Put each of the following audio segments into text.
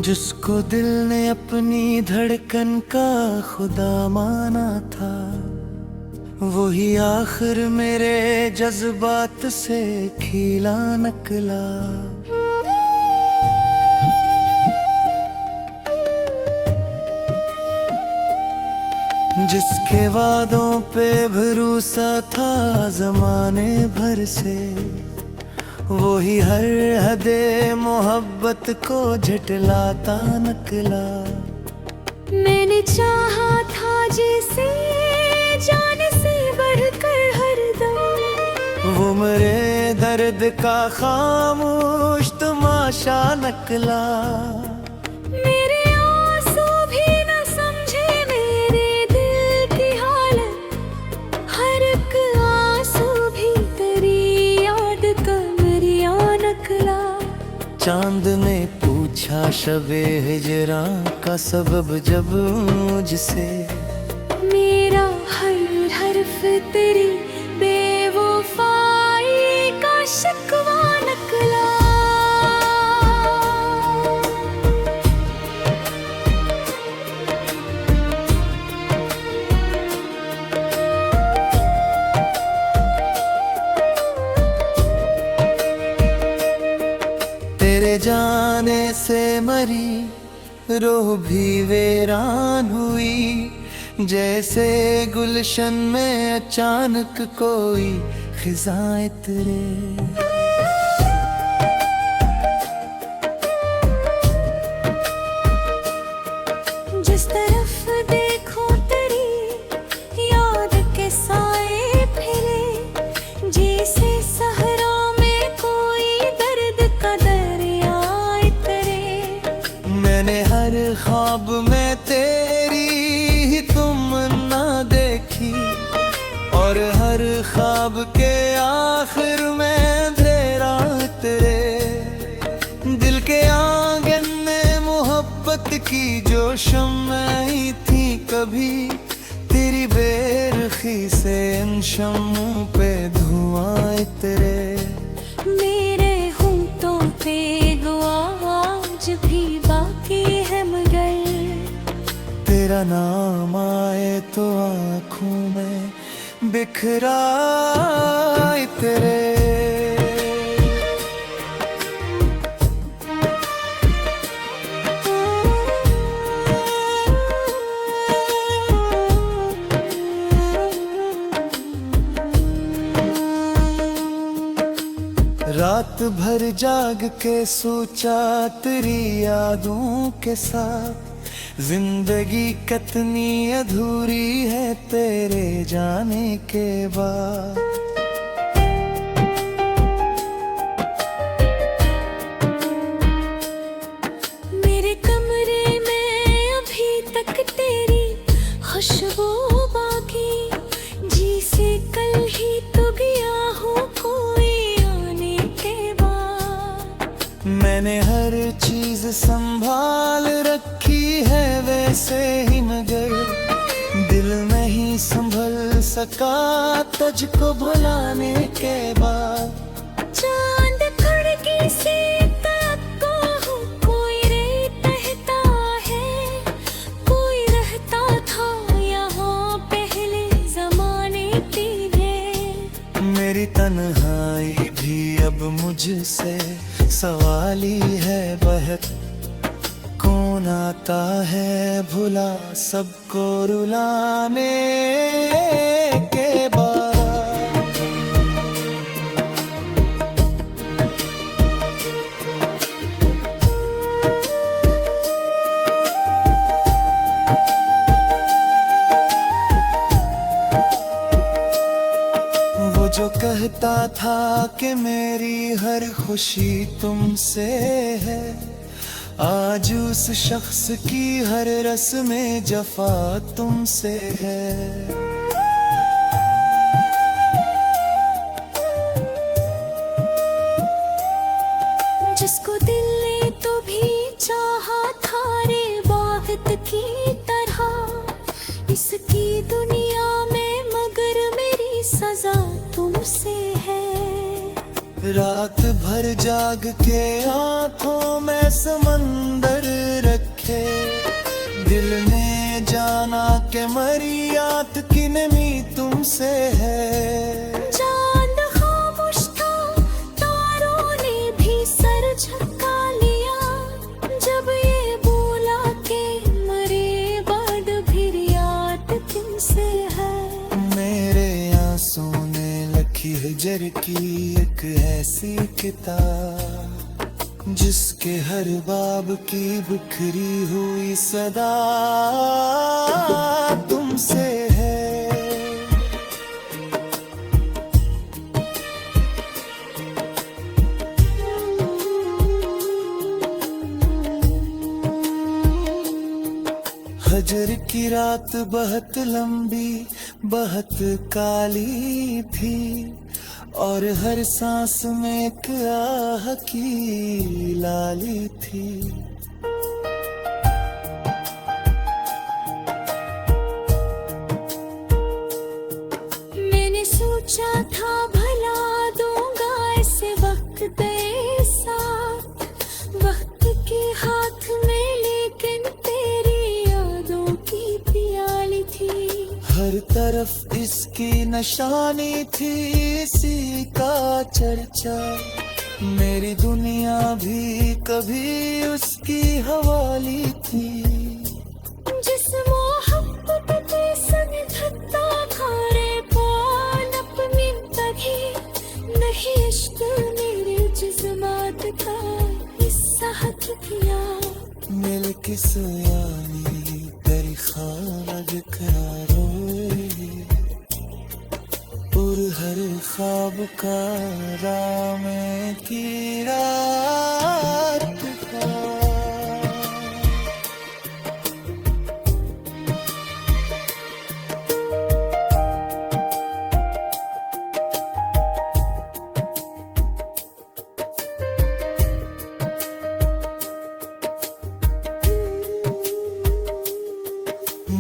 जिसको दिल ने अपनी धड़कन का खुदा माना था, वही आखिर मेरे जज्बात से खिला निकला। जिसके वादों पे भरोसा था जमाने भर से, वही हर हदे मोहब्बत को झटलाता निकला। मैंने चाहा था जिसे जान से बढ़कर हरदम, वो मेरे दर्द का खामोश तमाशा निकला। मेरे आंसू भी न समझे मेरे दिल की हालत, हर एक आंसू भी तेरी याद का मेरिया निकला। चांद ने पूछा शबे हिजरा का सबब जब मुझसे, मेरा हर हर्फ तेरी बेवफाई का शिकवा निकला। तेरे जाने से मरी रूह भी वीरान हुई, जैसे गुलशन में अचानक कोई खिज़ां तेरे। जिस तरफ देखो तेरी याद के साए फिरे, जैसे सहरा में कोई दर्द का दरिया तेरे। मैंने हर ख्वाब में तेरी ही तमन्ना देखी, और हर ख्वाब के आखिर में अंधेरा तेरे। दिल के आंगन में मोहब्बत की जो शम्में थी कभी, तेरी बेरुखी से इन शम्मों पे धुआं तेरे। मेरे होंठों पे दुआ आज भी बाकी है, मगर तेरा नाम आए तो आँखों में बिखरा तेरे। रात भर जाग के सोचा तेरी यादों के साथ, जिंदगी कितनी अधूरी है तेरे जाने के बाद। मेरे कमरे में अभी तक तेरी खुशबू बाकी, जिसे कल ही तो गया हो कोई आने के बाद। मैंने हर चीज संभाल रखी है वैसे ही, मगर दिल नहीं संभल सका तुझको भुलाने के बाद। चांद खिड़की से ताकता हूँ, कोई रेत रहता है, कोई रहता था यहाँ पहले जमाने पीछे। मेरी तन्हाई भी अब मुझसे सवाली है बहक, कौन आता है भुला सबको रुलाने के बाद। वो जो कहता था कि मेरी हर खुशी तुमसे है, आज उस शख्स की हर रस्में जफा तुमसे है। जिसको दिल ने तो भी चाहा था रे बात की तरह, इसकी दुनिया में मगर मेरी सजा तुमसे है। रात भर हर जाग के आंखों में समंदर रखे, दिल ने जाना के मरियात की नमी तुमसे है। चांद खामोश था, तारों ने भी सर झुका लिया, जब ये बोला के मरे बाद फिर याद तुमसे है। मेरे आंसू ने लिखी हिजर की एक ऐसी किताब, जिसके हर बाब की बिखरी हुई सदा तुमसे है। हजर की रात बहुत लंबी बहुत काली थी, और हर सांस में एक आह की लाली थी। मैंने सोचा था भला दूंगा ऐसे वक्त ऐसा, वक्त के हाथ में, लेकिन तेरी यादों की प्याली थी। हर तरफ इसकी निशानी थी, इसी का चर्चा, मेरी दुनिया भी कभी उसकी हवाली थी। जिस मोहब्बत के संग धत्ता खारे पालप में तगी, नहीं इश्क मेरे जज्बात का हिस्सा हक किया। मिल किस यानी तेरी खालग करारोए, और हर ख्वाब का राम की रात का।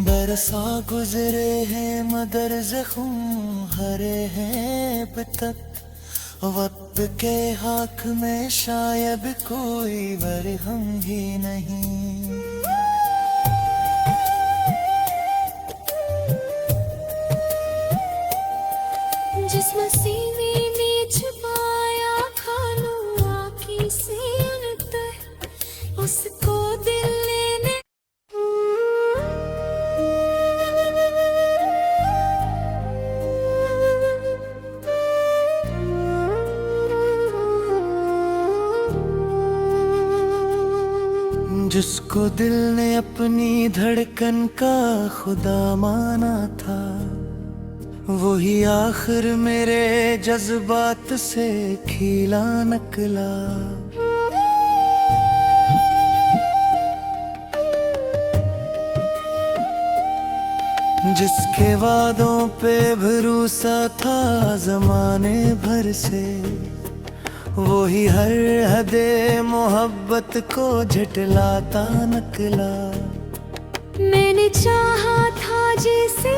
बरसा गुजरे हैं मगर जख्म हरे हैं अब तक, वक्त के हाथ में शायद कोई बरहम ही नहीं। जिस मसीने में छुपाया खानू आँखी से अंतर, उसको दिल ने जिसको दिल ने अपनी धड़कन का खुदा माना था, वही आखिर मेरे जज्बात से खिला नकला। जिसके वादों पे भरोसा था जमाने भर से, वही हर हदे मोहब्बत को झटलाता नकला। मैंने चाहा था जैसे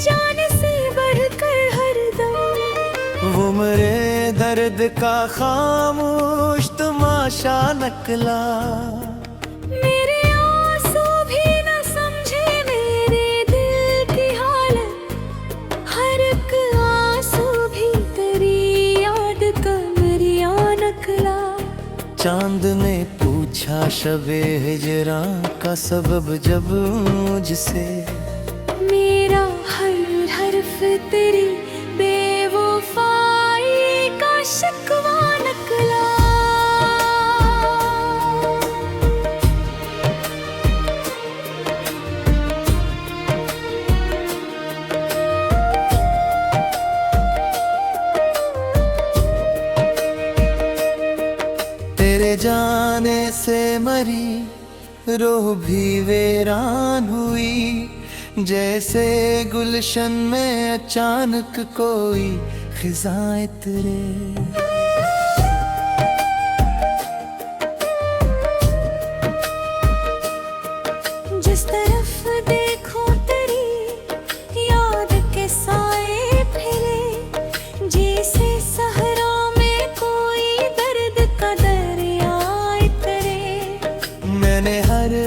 जान से बढ़कर हरदम, वो मेरे दर्द का खामोश तमाशा नकला। मेरे आंसू भी न समझे मेरे दिल की हालत, हर एक आंसू भी तेरी याद का मरिया नकला। चांद ने पूछा शबे हिजरा का सबब जब मुझसे, मेरा हर हर्फ तेरी बेवफाई का शिकवा नकला। तेरे जाने से मरी रूह भी वीरान हुई, जैसे गुलशन में अचानक कोई खिज़ां तेरे। जिस तरफ देखो तेरी याद के साए फिरे, जैसे सहरा में कोई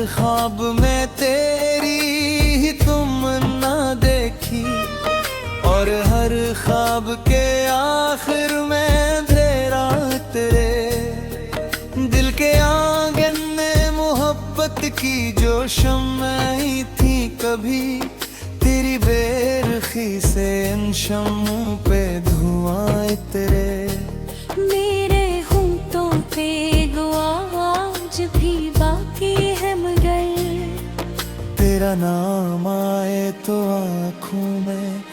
ख्वाब में तेरी ही तुम ना देखी, और हर ख्वाब के आखिर में अंधेरा तेरे दिल के आंगन में मोहब्बत की जो शम्में थी कभी, तेरी बेरुखी से इन शम्मों पे धुआं तेरे। मेरे होंठों पे दुआ आज भी बाकी है, मगर तेरा नाम आए तो आँखों में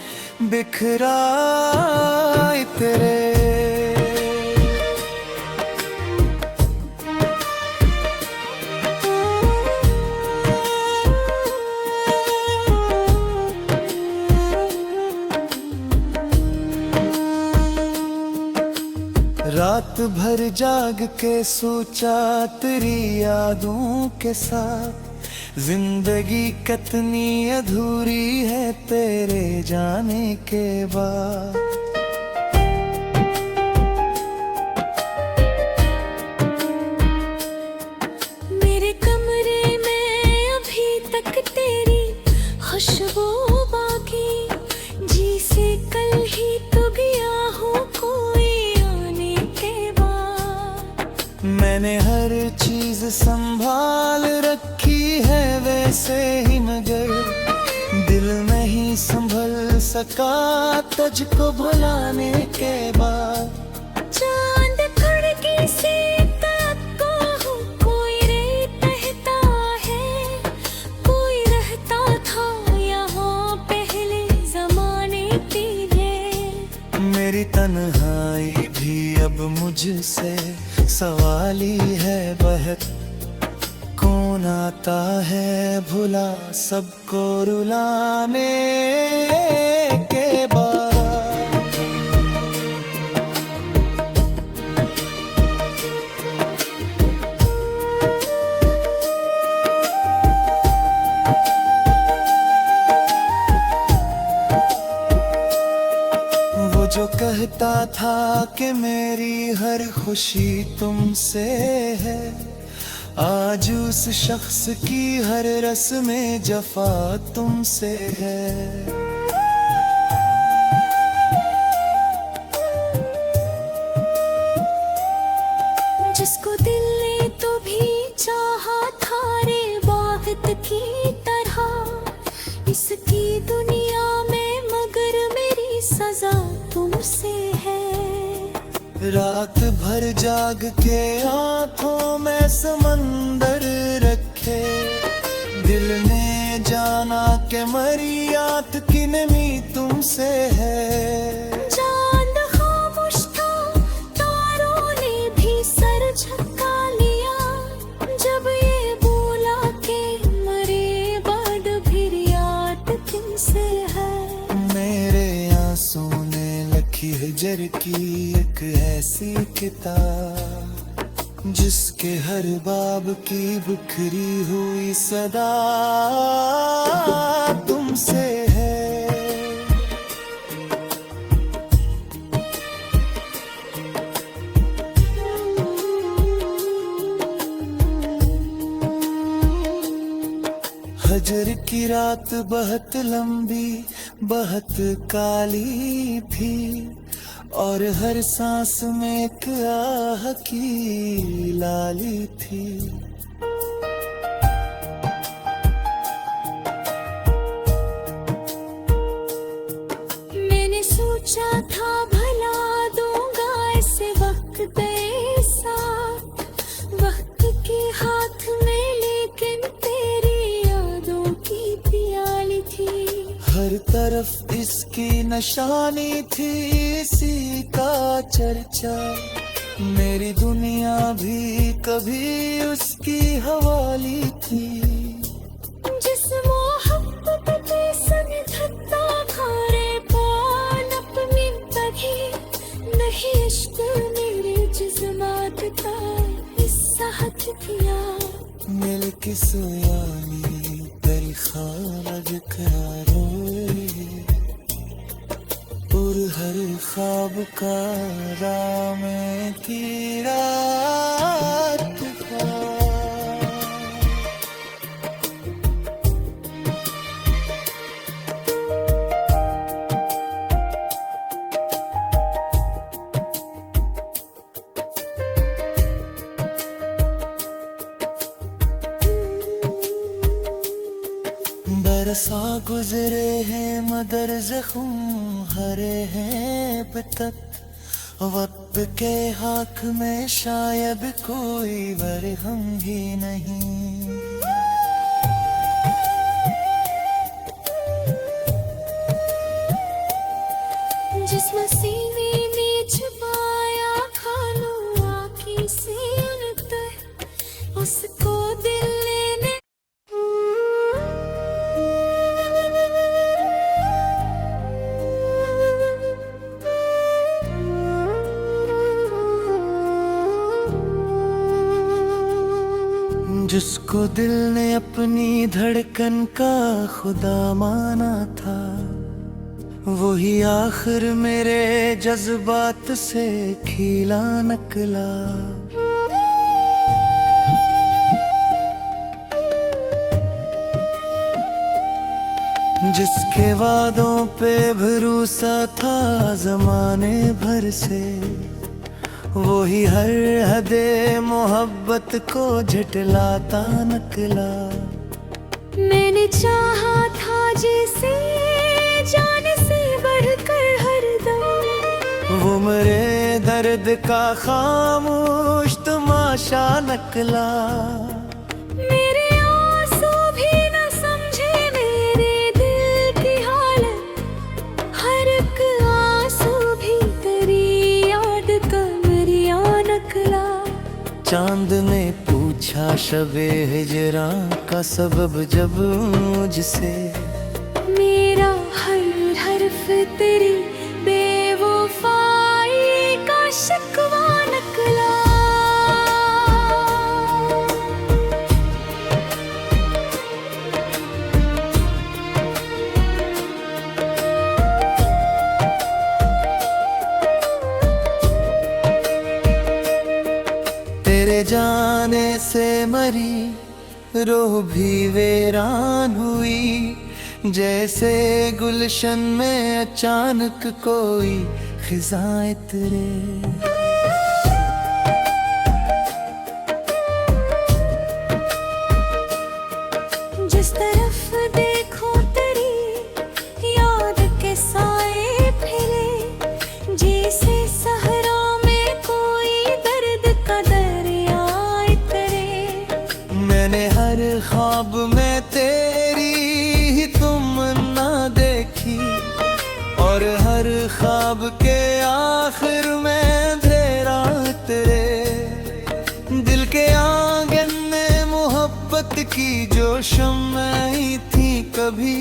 बिखराए तेरे। रात भर जाग के सोचा तेरी यादों के साथ, जिंदगी कितनी अधूरी है तेरे जाने के बाद। मेरे कमरे में अभी तक तेरी खुशबू बाकी, जी से कल ही तो गया हूँ कोई आने के बाद। मैंने हर चीज संभाल रखी है वैसे ही, मगर दिल नहीं संभल सका तुझको भुलाने के बाद। चांद खिड़की से ताकता हूँ, कोई रेत रहता है, कोई रहता था यहाँ पहले जमाने पीछे। मेरी तन्हाई भी अब मुझसे सवाली है बहक, कौन आता है भुला सबको रुलाने के बाद। वो जो कहता था कि मेरी हर खुशी तुमसे है, आज उस शख्स की हर रस्में जफा तुमसे है। जिसको दिल ने तो भी चाहा था रे बात की तरह, इसकी दुनिया में मगर मेरी सजा तुमसे है। रात भर जाग के आंखों में समंदर रखे, दिल ने जाना कि मरियात की नमी तुमसे है। चांद खामोश था, तारों ने भी सर झुका लिया, जब ये बोला कि मरे बाद फिर याद तुमसे है। मेरे आंसू ने लिखी हिजर की एक ऐसी किताब, जिसके हर बाब की बिखरी हुई सदा तुमसे है। हजर की रात बहुत लंबी बहुत काली थी, और हर सांस में एक आह की लाली थी। मैंने सोचा था भला दूंगा ऐसे वक्त ऐसा, वक्त के हाथ में, लेकिन तेरी यादों की प्याली थी। हर तरफ इसकी निशानी थी, इसी का चर्चा, मेरी दुनिया भी कभी उसकी हवाली थी। जिस मोहब्बत पे संग धत्ता खारे पान अपनी तभी, नहीं इश्क मेरे जिस्मात का हिस्सा हट किया। मिल के सोयानी तेरी खारज करारोए, और हर ख्वाब का राम की रात का। अरसा गुजरे हैं मगर जख्म हरे हैं अब तक, वक्त के हाथ में शायद कोई बरहम ही नहीं। जिस्म सीने में छुपाया खालू आँखी से अंतर, उसको दिल ने जिसको दिल ने अपनी धड़कन का खुदा माना था, वही आखिर मेरे जज्बात से खिला निकला। जिसके वादों पे भरोसा था जमाने भर से, वही हर हदे मोहब्बत को झटलाता निकला। मैंने चाहा था जैसे जान से बढ़कर हरदम, वो मेरे दर्द का खामोश तमाशा निकला। मेरे आंसू भी न समझे मेरे दिल की हालत, हर एक आंसू भी तेरी याद का मेरिया निकला। चांद ने पूछा शबे हिजरा का सबब जब मुझसे, मेरा हर हर्फ तेरी बेवफाई का शिकवा निकला। तेरे जाने से मरी रूह भी वीरान हुई, जैसे गुलशन में अचानक कोई खिज़ां उतरे। जिस तरफ देखो तेरी याद के साए फिरे, जैसे सहरा में कोई दर्द का दरिया उतरे। मैंने हर ख्वाब में तेरी ही तमन्ना देखी, और हर ख्वाब के आखिर में अंधेरा उतरे। दिल के आंगन में मोहब्बत की जो शम्में थी कभी,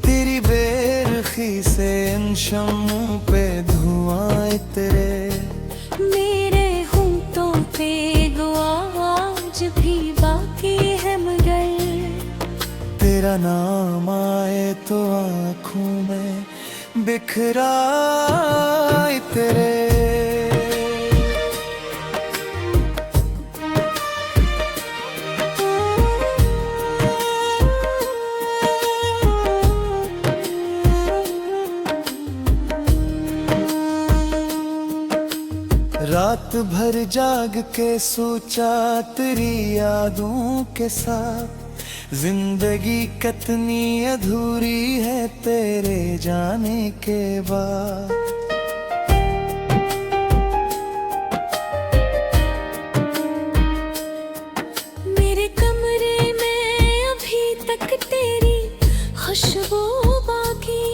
तेरी बेरुखी से इन शम्मों पे धुआं उतरे। मेरे होंठों पे दुआ आज भी बाकी है मगर, तेरा नाम आए तो आँखों में बिखरा तेरे। रात भर जाग के सोचा तेरी यादों के साथ, जिंदगी कितनी अधूरी है तेरे जाने के बाद। मेरे कमरे में अभी तक तेरी खुशबू बाकी,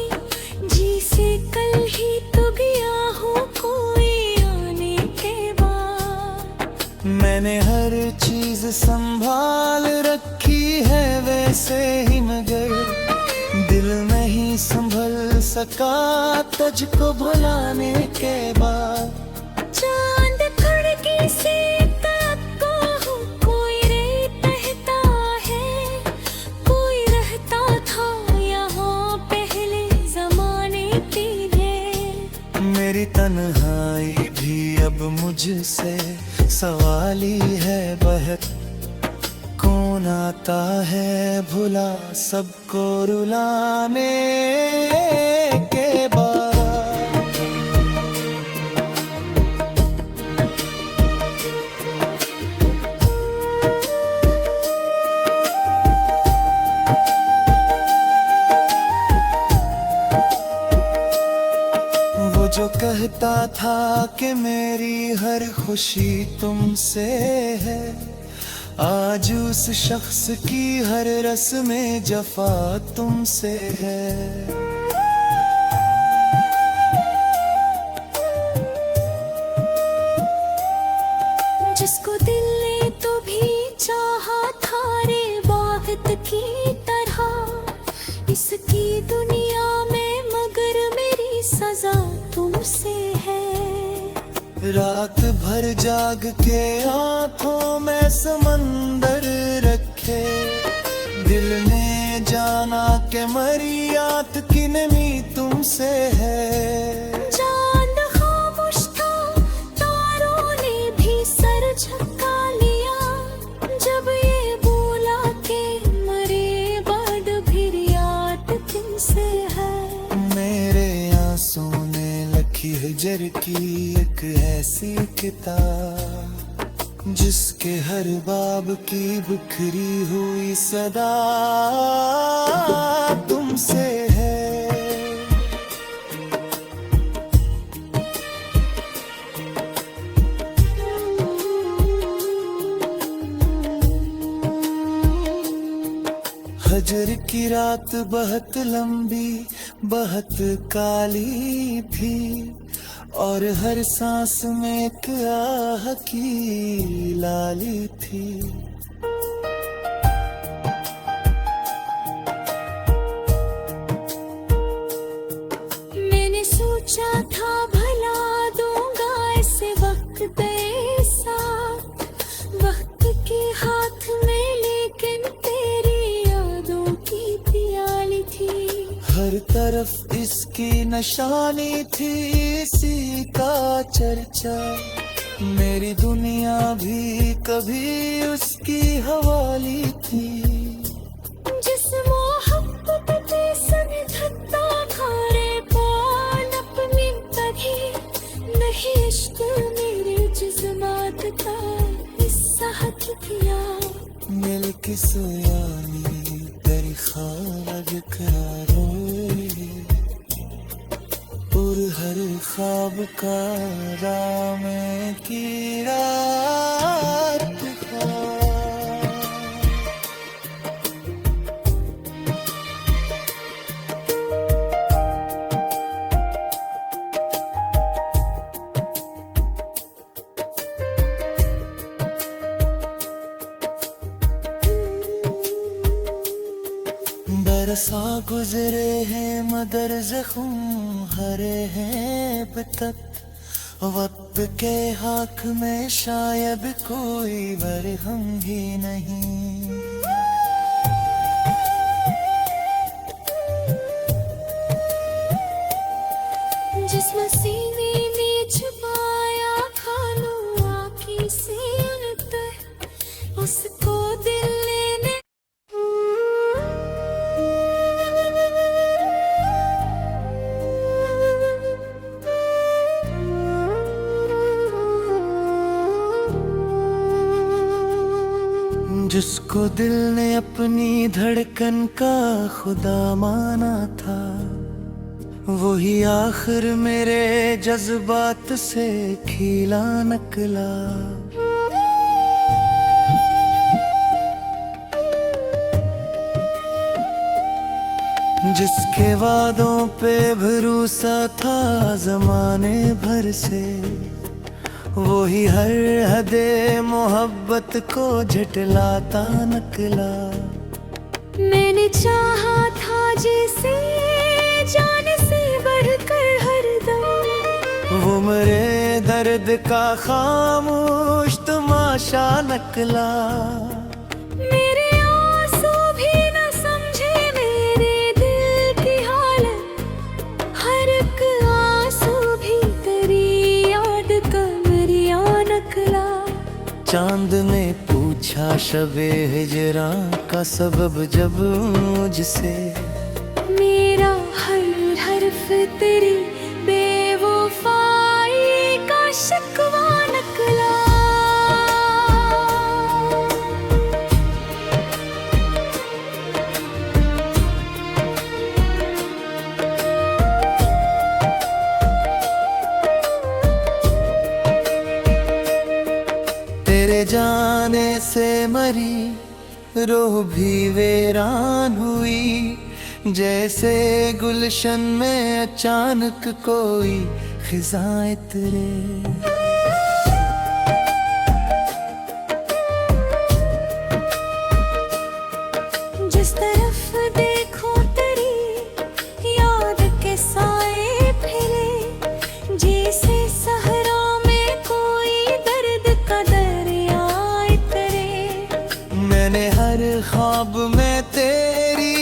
जिसे कल ही तो गया हो कोई आने के बाद। मैंने हर चीज संभाल रखी है वैसे ही, मगर दिल नहीं संभल सका तुझको भुलाने के बाद। चांद खिड़की से ताकता हूँ, कोई रहता है, कोई रहता था यहाँ पहले जमाने के। मेरी तन्हाई भी अब मुझसे सवाली है बहक, कौन आता है भुला सबको रुलाने के बाद। लगता था कि मेरी हर खुशी तुमसे है, आज उस शख्स की हर रस्में जफा तुमसे है। जिसको दिल ने तो भी चाहा था रे बागत की तरह, इसकी दुनिया में मगर मेरी सजा तुमसे है। रात भर जाग के आंखों में समंदर रखे, दिल ने जाना के मरियात की नमी तुमसे है। चांद खामोश था, तारों ने भी सर झुका लिया, जब ये बोला के मरे बाद फिर याद तुमसे है। मेरे आंसू ने लिखी हिजर की एक ऐसी किताब, जिसके हर बाब की बिखरी हुई सदा तुमसे है। हजर की रात बहुत लंबी बहुत काली थी, और हर सांस में एक आह की लाली थी। मैंने सोचा था भला दूंगा ऐसे वक्त ऐसा, वक्त के हाथ में लेकिन तेरी यादों की प्याली थी। हर तरफ इसकी निशानी थी, इसी का चर्चा, मेरी दुनिया भी कभी उसकी हवाली थी। जिस मोहब्बत पे समझता था रे पान अपनी तभी, नहीं इश्क मेरे जिस्मात का हिस्सा किया। मिल के सोयानी तेरी ख्वाब करारोए, और हर ख्वाब का राम की रात का। बरसा गुजरे हैं मगर जख्म हरे हैं अब तक, वक्त के हाथ में शायद कोई बरहम ही नहीं। जिस मसीने ने छुपाया खानू आँखी से अंतर, उसको दिल ने जिसको दिल ने अपनी धड़कन का खुदा माना था, वही आखिर मेरे जज्बात से खिला नकला। जिसके वादों पे भरोसा था जमाने भर से, वही हर हदे मोहब्बत को झटलाता नकला। मैंने चाहा था जैसे जान से बढ़कर हरदम, वो मेरे दर्द का खामोश तमाशा नकला। मेरे आंसू भी न समझे मेरे दिल की हालत, हर एक आंसू भी तेरी याद का मरिया नकला। चांद ने पूछा शबे हिजरा का सबब जब मुझसे, मेरा हर हर्फ तेरी बेवफाई का शिकवा नकला। सारी रूह भी वीरान हुई, जैसे गुलशन में अचानक कोई खिज़ां तेरे। जिस तरफ देखो तेरी याद के साए फिरे, जैसे सहरा में कोई दर्द का दरिया करे। मैंने हर ख्वाब में तेरी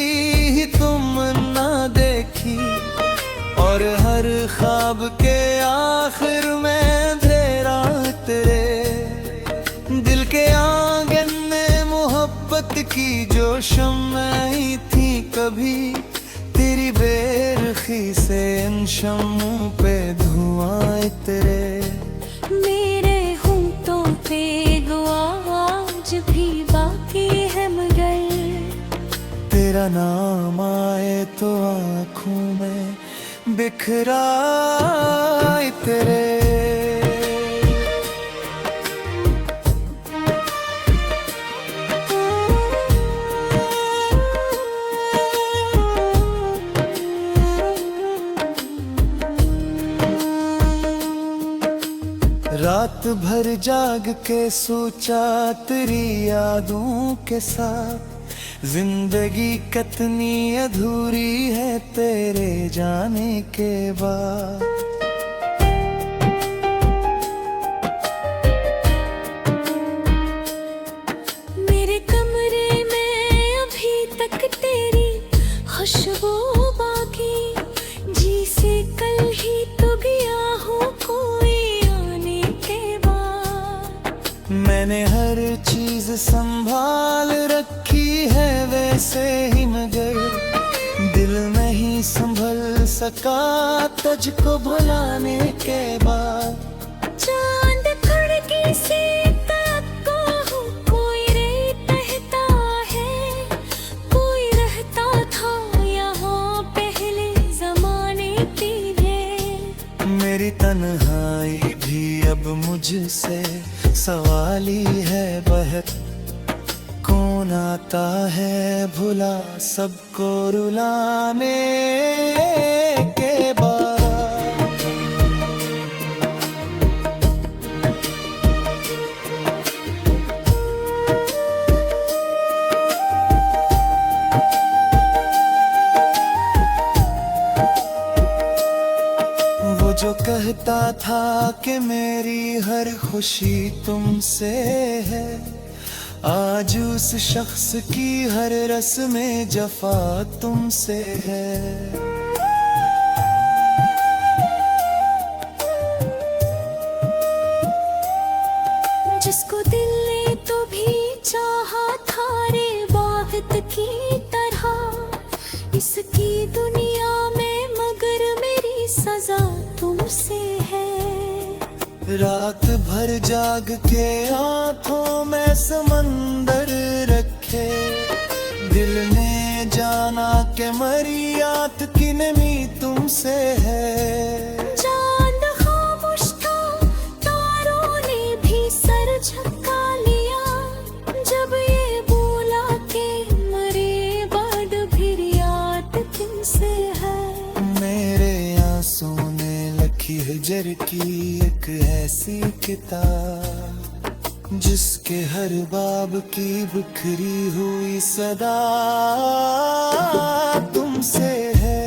ही तुमन्ना देखी, और हर ख्वाब के आखिर में अंधेरा तेरे। दिल के आंगन में मोहब्बत की जो शम्में थी कभी, तेरी बेरुखी से इन शम्मों पे धुआं तेरे। मेरे होंठों पे दुआ आज भी बाकी है, मगर तेरा नाम आए तो आँखों में बिखरा तेरे। रात भर जाग के सोचा तेरी यादों के साथ, जिंदगी कितनी अधूरी है तेरे जाने के बाद। मेरे कमरे में अभी तक तेरी खुशबू बाकी, जिसे कल ही तो गया हो कोई आने के बाद। मैंने हर चीज संभाल रखी है वैसे ही, मगर दिल नहीं संभल सका तुझको भुलाने के बाद। चांद खिड़की से ताकता हूँ, कोई रेत रहता है, कोई रहता था यहाँ पहले जमाने पीछे। मेरी तन्हाई भी अब मुझसे सवाली है बहक, कौन आता है भुला सबको रुलाने के बाद। वो जो कहता था कि मेरी हर खुशी तुमसे है, आज उस शख्स की हर रस्में जफा तुमसे है। जिसको दिल ने तो भी चाहा था रे बात की तरह, इसकी दुनिया में मगर मेरी सजा तुमसे है। रात भर जाग के आंखों में समंदर रखे, दिल ने जाना के मरियात की नमी तुमसे है। चांद खामोश था, तारों ने भी सर झुका लिया, जब ये बोला के मरे बाद फिर याद तुमसे है। मेरे आंसू ने लखी हिजर की एक ऐसी किताब, जिसके हर बाब की बिखरी हुई सदा तुमसे है।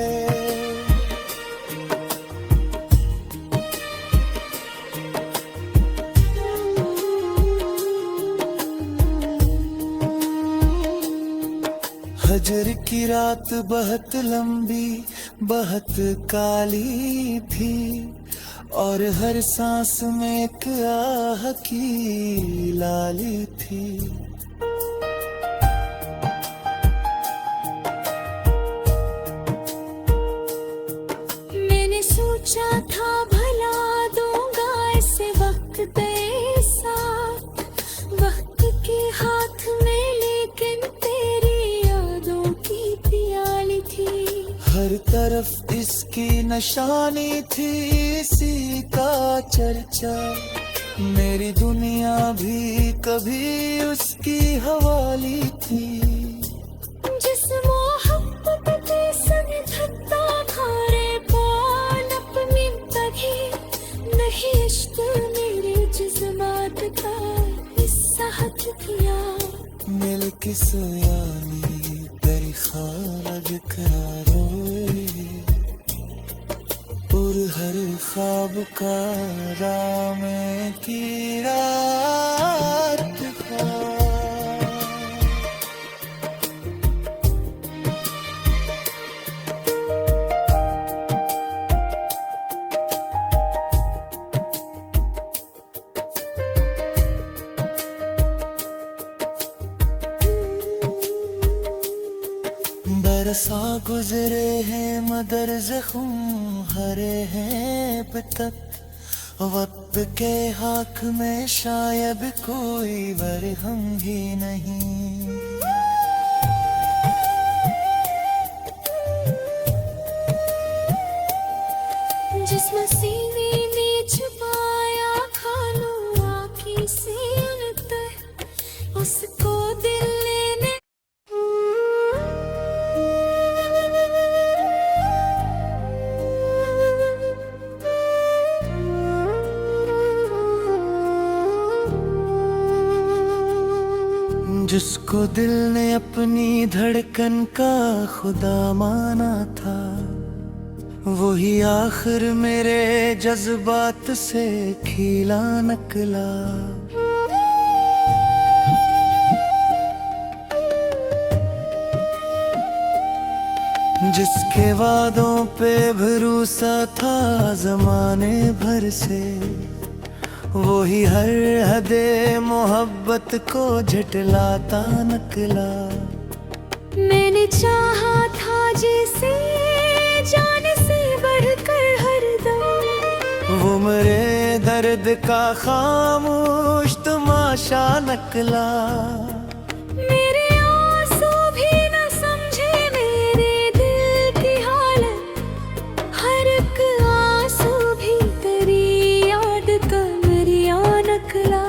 हजर की रात बहुत लंबी बहुत काली थी, और हर सांस में एक आह की लाली थी। मैंने सोचा था भला दूंगा ऐसे वक्त के साथ, वक्त के हाथ में, लेकिन तेरी यादों की प्याली थी। हर तरफ इसकी निशानी थी, इसी का चर्चा, मेरी दुनिया भी कभी उसकी हवाली थी। जिस मोहब्बत के संग थकता खारे पाल अपनी तगी, नहीं इश्क मेरे जज्बात का हिस्सा हट किया। मिल किस यानी तेरी खालग करारोए, और हर ख्वाब का राम की रात का। बरसा गुजरे हैं मगर जख्म हरे हैं अब तक, वक्त के हाथ में शायद कोई बरहम ही नहीं। जिस मसीने ने छुपाया खानों आँखी से अंतर, उसको दिल ने जिसको दिल ने अपनी धड़कन का खुदा माना था, वही आखिर मेरे जज्बात से खिला नकला। जिसके वादों पे भरोसा था जमाने भर से, वही हर हदे मोहब्बत को झटलाता नकला। मैंने चाहा था जिसे जान से बढ़कर हरदम, वो मेरे दर्द का खामोश तमाशा नकला। मेरे आंसू भी न समझे मेरे दिल की हालत, हर एक आंसू भी तेरी याद का मेरिया नकला।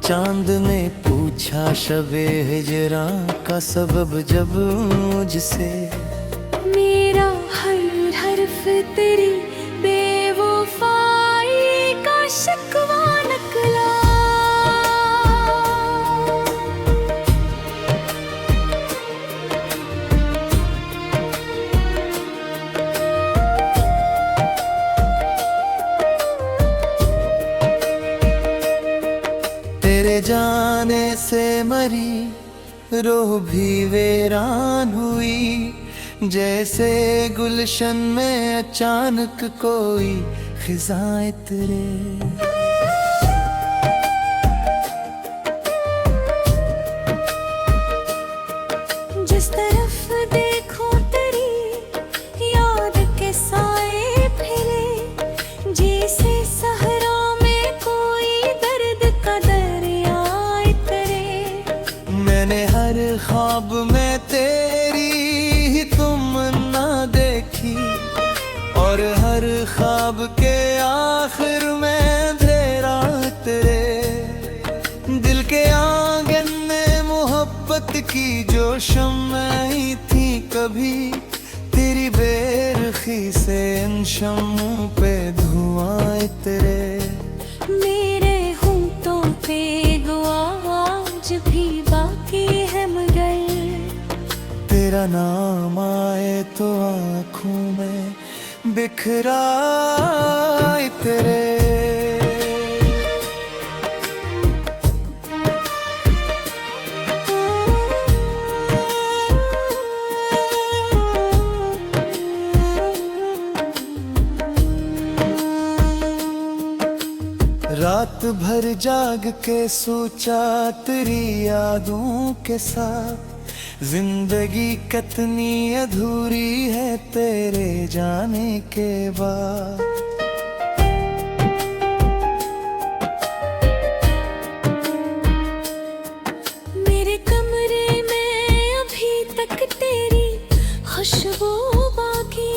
चांद ने पूछा शबे हिजरा का सबब जब मुझसे, मेरा हर हर्फ तेरी बेवफाई का शिकवा नकला। तेरे जाने से मरी रूह भी वीरान हुई, जैसे गुलशन में अचानक कोई खिज़ां तेरे। जिस तरफ देखो तेरी याद के साए फिरे, जैसे सहरा में कोई दर्द का दरिया इतरे। मैंने हर ख्वाब में तेरी ही तुमन्ना देखी, और हर ख्वाब के आखिर में अंधेरा तेरे। दिल के आंगन में मोहब्बत की जो शम्माई थी कभी, तेरी बेरुखी से इन शम्मों पे धुआं तेरे। मेरे होंठों पे दुआ आज भी बाकी है मगर, तेरा नाम आए तो आँखों में बिखराए तेरे। रात भर जाग के सोचा तेरी यादों के साथ, जिंदगी कितनी अधूरी है तेरे जाने के बाद। मेरे कमरे में अभी तक तेरी खुशबू बाकी,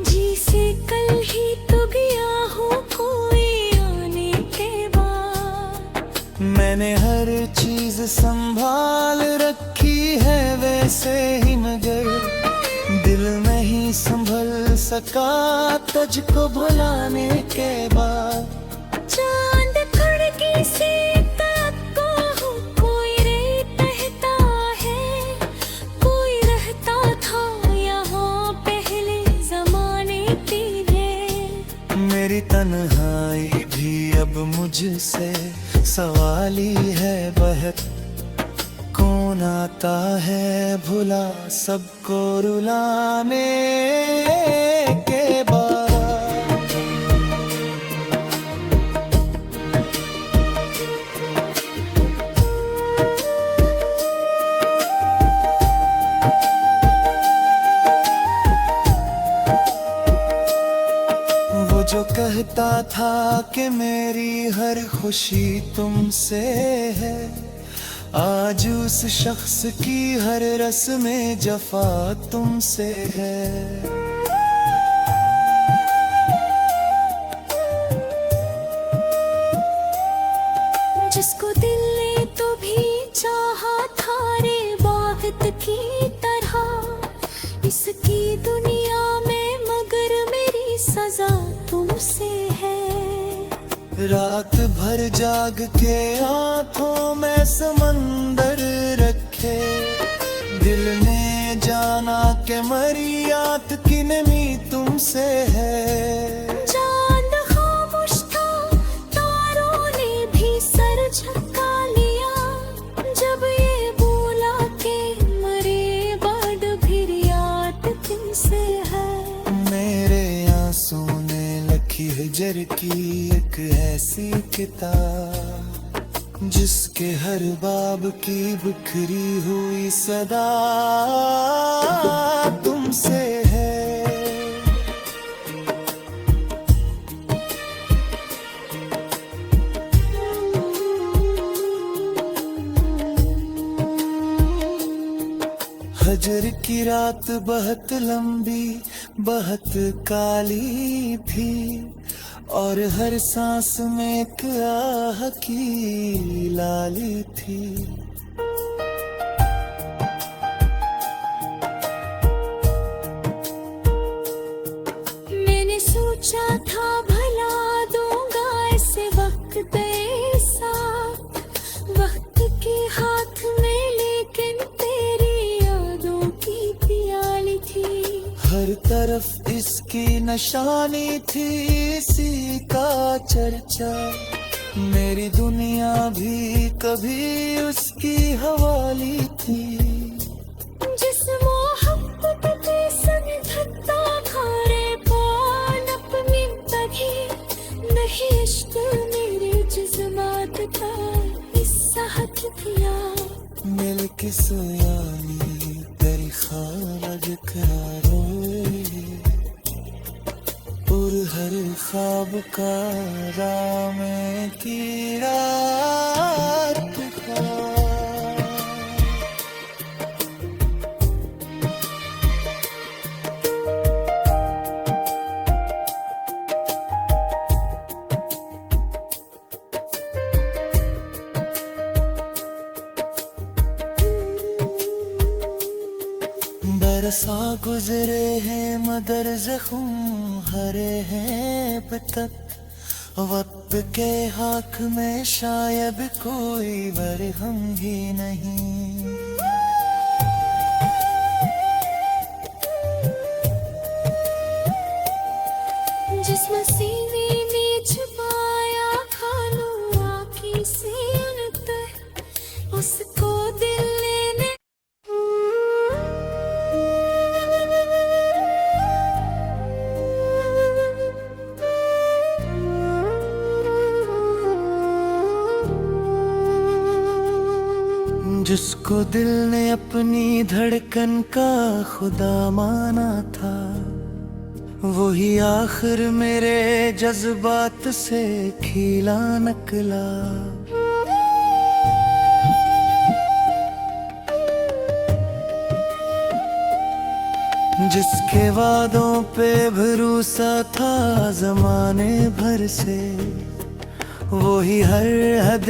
जिसे कल ही तो गया हूँ कोई आने के बाद। दिल नहीं संभल सका तुझको भुलाने के बाद। चांद खिड़की से ताकता हूँ, कोई रेत कहता है, कोई रहता था यहाँ पहले जमाने पीछे। मेरी तन्हाई भी अब मुझसे सवाली है बहक, कौन आता है भुला सबको रुलाने के बाद। वो जो कहता था कि मेरी हर खुशी तुमसे है, आज उस शख्स की हर रस्में जफा तुमसे है। जिसको दिल ने तो भी चाहा था रे बात की तरह, इसकी दुनिया में मगर मेरी सजा तुमसे है। रात भर जाग के आंखों में समंदर रखे, दिल ने जाना के मरियात की नमी तुमसे है। चांद खामोश था, तारों ने भी सर झुका लिया, जब ये बोला के मरे बाद फिर याद तुमसे है। मेरे आंसू ने लिखी हिजर की एक ऐसी किताब, जिसके हर बाब की बिखरी हुई सदा तुमसे है। हजर की रात बहुत लंबी बहुत काली थी, और हर सांस में एक आह की लाली थी। मैंने सोचा था भला दूंगा ऐसे वक्त ऐसा, वक्त के हाथ में लेकिन तेरी यादों की प्याली थी। हर तरफ इसकी निशानी थी, इसी का चर्चा, मेरी दुनिया भी कभी उसकी हवाली थी। जिस मोहब्बत के संग धत्ता खारे पान अपनी तभी, नहीं इश्क मेरे जज्बात का हिस्सा हक दिया। मिल किस यानी तेरी खारज करारोए, और हर ख्वाब का राम की रात का। बरसा गुजरे हैं मगर जख्म हरे हैं अब तक, वक्त के हाथ में शायद कोई बरहम ही नहीं। जिस मसीने में छुपाया खालू आँखी से अंतर, उसको दिल ने जिसको दिल ने अपनी धड़कन का खुदा माना था, वही आखिर मेरे जज्बात से खिला नकला। जिसके वादों पे भरोसा था जमाने भर से, वही हर हद